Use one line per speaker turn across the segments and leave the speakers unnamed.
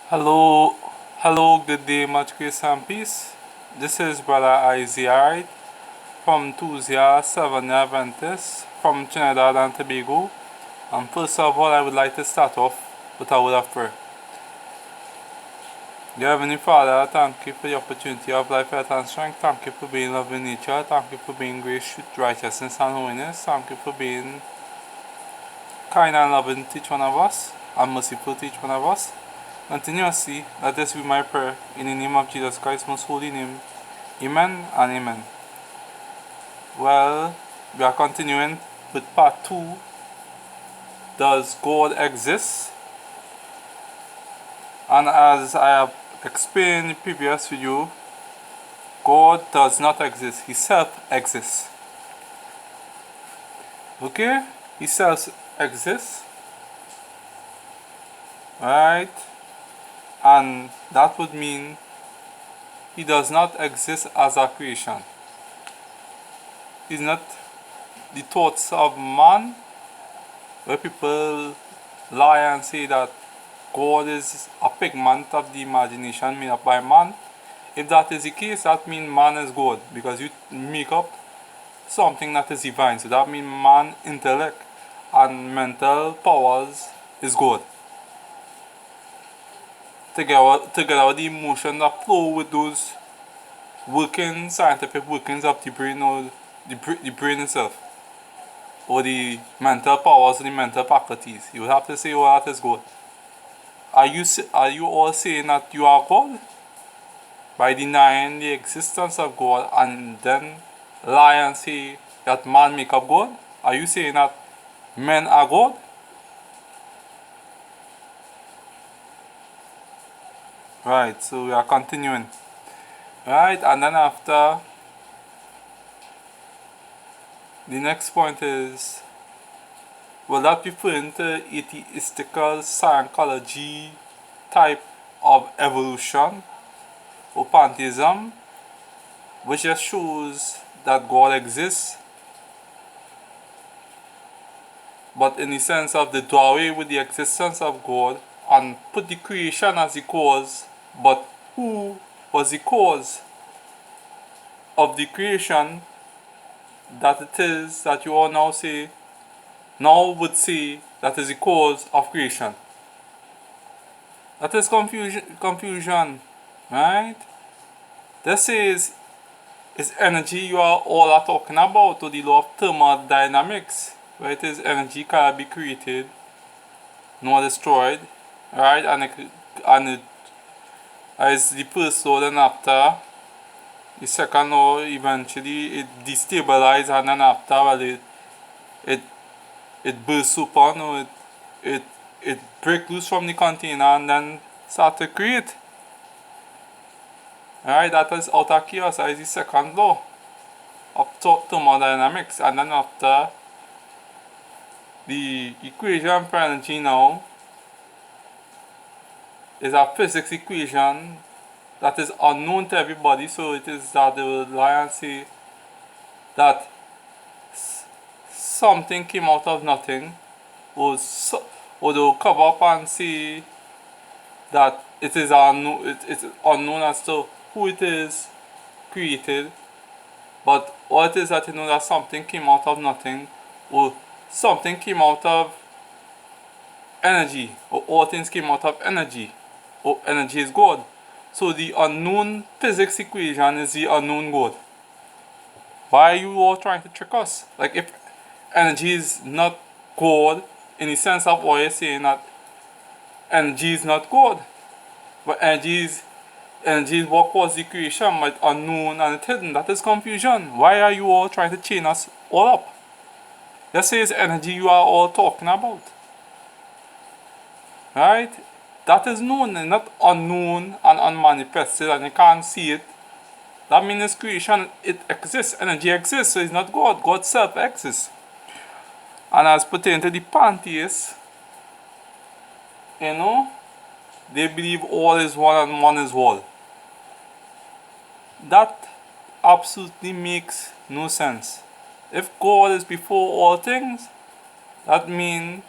Hello, hello, good day, much grace and peace. This is Brother Isaiah from Tuzia Seven Adventist from Trinidad and Tobago. And first of all, I would like to start off with a word of prayer. Dear Heavenly Father, thank you for the opportunity of life, health, and strength. Thank you for being love in nature. Thank you for being grace, truth, righteousness, and holiness. Thank you for being kind and loving to each one of us, and merciful to each one of us. Continuously, let this be my prayer in the name of Jesus Christ's most holy name. Amen and amen. Well, we are continuing with part 2. Does God exist? And as I have explained in the previous video, God does not exist. He self-exists. Okay? He self-exists. Right? And that would mean he does not exist as a creation. He's not the thoughts of man, where people lie and say that God is a figment of the imagination made up by man. If that is the case, that means man is God, because you make up something that is divine. So that means man intellect and mental powers is God. Together with the emotion that flow with those scientific workings of the brain, or the brain itself, or the mental powers or the mental faculties. You would have to say, well, that is God. Are you all saying that you are God by denying the existence of God and then lie and say that man make up God? Are you saying that men are God? Right, so we are continuing. Right, and then after, the next point is, will that be referring to atheistical Scientology type of evolution or pantheism, which just shows that God exists, but in the sense of the doorway with the existence of God and put the creation as the cause, but who was the cause of the creation that it is that you all now would say that is the cause of creation? That is confusion, right? This is energy you are all are talking about, or the law of thermodynamics, where it is energy cannot be created nor destroyed, right? And it is the first law, then after the second law, eventually it destabilizes, and then after, well, it it bursts open, or it breaks loose from the container and then start to create. Alright, that is outer chaos. That is the second law of thermodynamics. And then after, the equation for energy now is a physics equation that is unknown to everybody. So it is that they will lie and say that something came out of nothing, or they will cover up and say that it is unknown as to who it is created. But all it is that you know that something came out of nothing, or something came out of energy, or all things came out of energy, or energy is God. So the unknown physics equation is the unknown God. Why are you all trying to trick us? Like, if energy is not God, in the sense of what you're saying, that energy is not God, but energy is what caused the creation, but unknown and hidden. That is confusion. Why are you all trying to chain us all up? This is energy you are all talking about. Right? That is known and not unknown and unmanifested, and you can't see it. That means it's creation, it exists, energy exists, so it's not God. God self exists. And as pertaining to the pantheists, they believe all is one and one is all. That absolutely makes no sense. If God is before all things, that means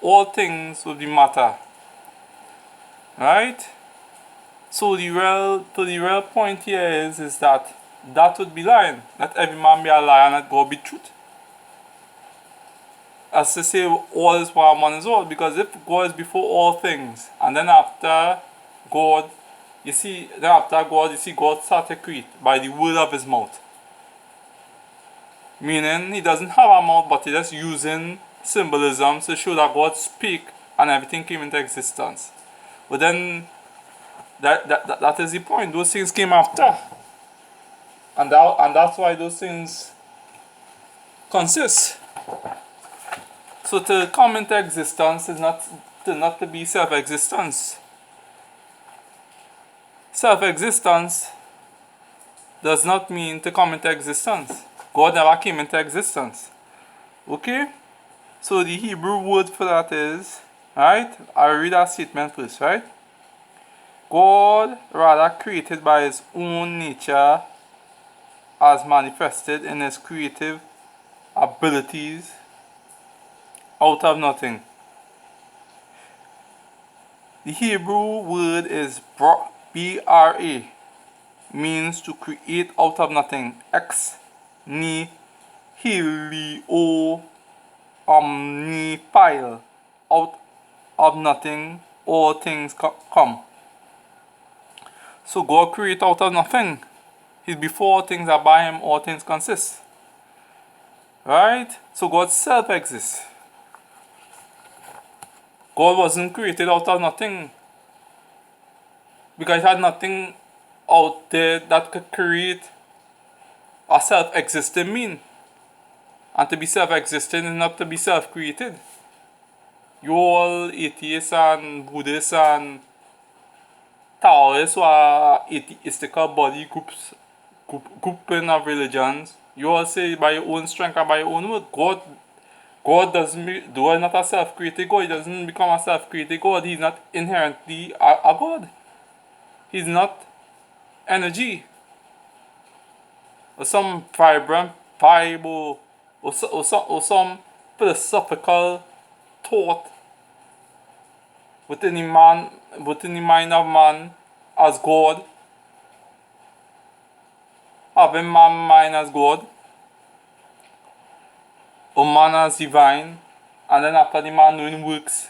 all things will be matter. Right? So the real point here is that would be lying. Let every man be a liar and let God be truth. As to say all is one, one is all. Because if God is before all things, and then after God, you see God started to create by the word of his mouth. Meaning he doesn't have a mouth, but he's just using symbolism to show that God speak and everything came into existence. But then that is the point. Those things came after. And that's why those things consist. So to come into existence is not to be self-existence. Self-existence does not mean to come into existence. God never came into existence. Okay? So the Hebrew word for that is, right? I'll read that statement first, right? God rather created by his own nature as manifested in his creative abilities out of nothing. The Hebrew word is B-R-A, means to create out of nothing. Ex nihilo omnipile, out of nothing all things come. So God created out of nothing. He's before all things are by him, all things consist. Right? So God self-exists. God wasn't created out of nothing. Because he had nothing out there that could create a self-existing mean. And to be self-existing is not to be self-created. You all atheists and Buddhists and Taoists or atheistical body grouping of religions, you all say by your own strength and by your own word. God doesn't though he's not a self-created God, he doesn't become a self-created God. He's not inherently a God. He's not energy. Or some vibrant Bible or some philosophical thought within the mind of man as God. Having man mind as God. Or man as divine. And then after the man doing works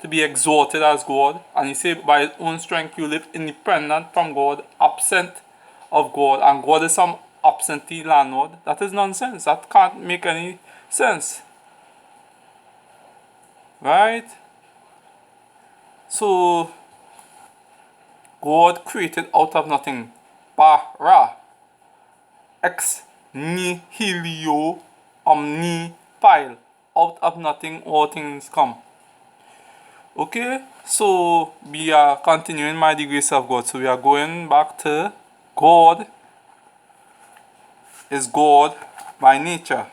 to be exalted as God. And he said by his own strength you live independent from God, absent of God. And God is some absentee landlord. That is nonsense. That can't make any sense. Right? So God created out of nothing. Bara. Ex nihilo omnipile. Out of nothing all things come. Okay, so we are continuing by the grace of God. So we are going back to God is God by nature.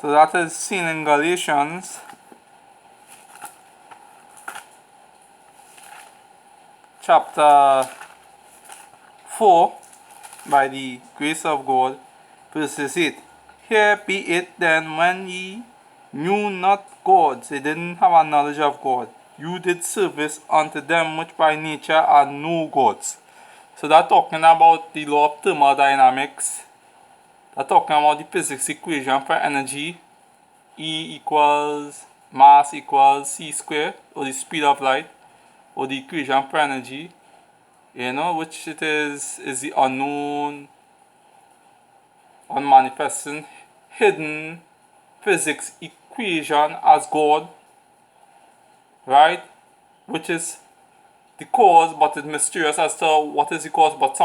So that is seen in Galatians chapter 4 by the grace of God, verses 8. Here be it then, when ye knew not God, they didn't have a knowledge of God, you did service unto them which by nature are no gods. So that's talking about the law of thermodynamics. That's talking about the physics equation for energy. E equals mass equals c squared, or the speed of light, or the equation for energy. You know, which it is the unknown, unmanifesting, hidden physics equation as God, right? Which is the cause, but it's mysterious as to what is the cause, but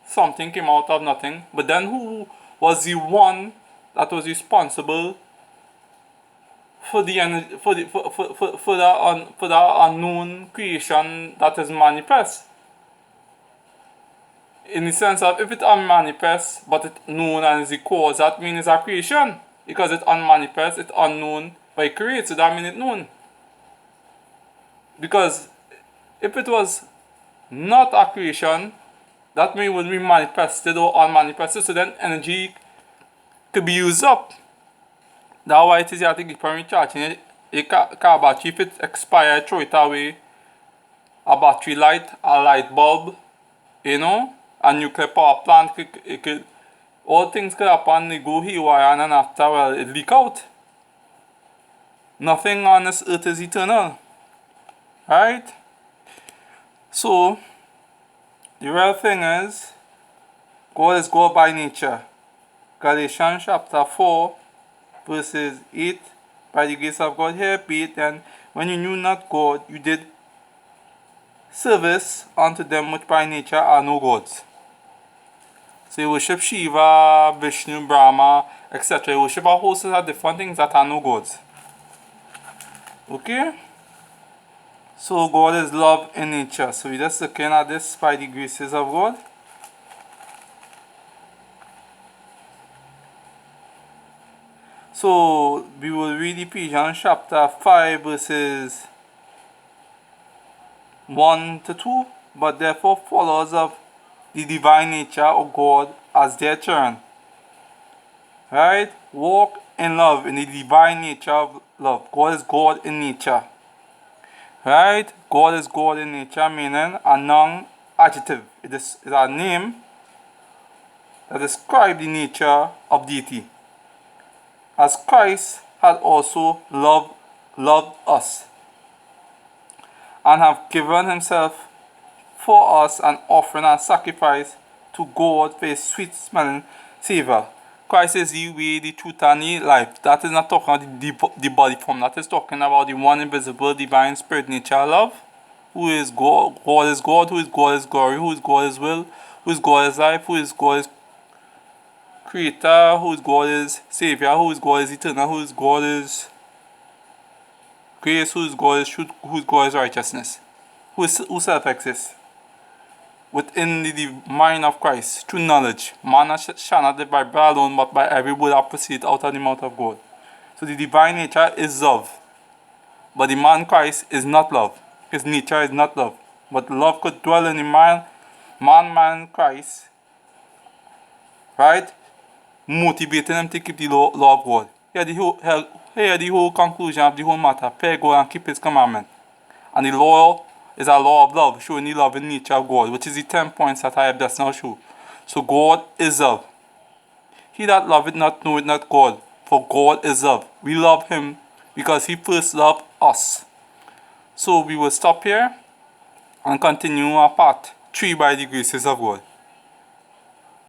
something came out of nothing. But then who was the one that was responsible for the unknown creation that is manifest? In the sense of, if it's unmanifest but it's known and is the cause, that means it's a creation. Because it's unmanifest, it's unknown, but it creates, so that means it's known. Because if it was not a creation, that means it would be manifested or unmanifested, so then energy could be used up. That's why it is you have to keep on recharging A car battery, if it expired, throw it away. A battery light, a light bulb, you know, a nuclear power plant, all things could happen, they go haywire and after, well, it leak out. Nothing on this earth is eternal. Right? So, the real thing is, God is God by nature. Galatians chapter 4, verses 8, by the grace of God here, be it then, when you knew not God, you did service unto them which by nature are no gods. So you worship Shiva, Vishnu, Brahma, etc. You worship a host of different things that are no gods. Okay? So God is love in nature. So we just looking at this by the graces of God. So we will read Ephesians chapter 5 verses 1 to 2. But therefore followers of the divine nature of God as their turn. Right? Walk in love, in the divine nature of love. God is God in nature. Right? God is God in nature, meaning a noun adjective. It is a name that describes the nature of deity. As Christ had also loved us and have given himself for us an offering and sacrifice to God for his sweet smelling savor. Christ is the way, the truth, and the life. That is not talking about the body form. That is talking about the one invisible, divine spirit, nature, love. Who is God? God is God. Who is God is glory. Who is God is will. Who is God is life. Who is God is creator. Who is God is savior. Who is God is eternal. Who is God is grace. Who is God is truth. Who is God is righteousness. Who self-exists within the mind of Christ, through knowledge. Man shall not live by bread alone, but by every word that proceeds out of the mouth of God. So the divine nature is love. But the man Christ is not love. His nature is not love. But love could dwell in the man Christ, right? Motivating him to keep the law of God. Here the whole conclusion of the whole matter. Fear God and keep his commandment. And the law is a law of love, showing the love in nature of God, which is the 10 points that I have just now shown. So God is love. He that loveth not knoweth not God, for God is love. We love him because he first loved us. So we will stop here and continue our part 3 by the graces of God.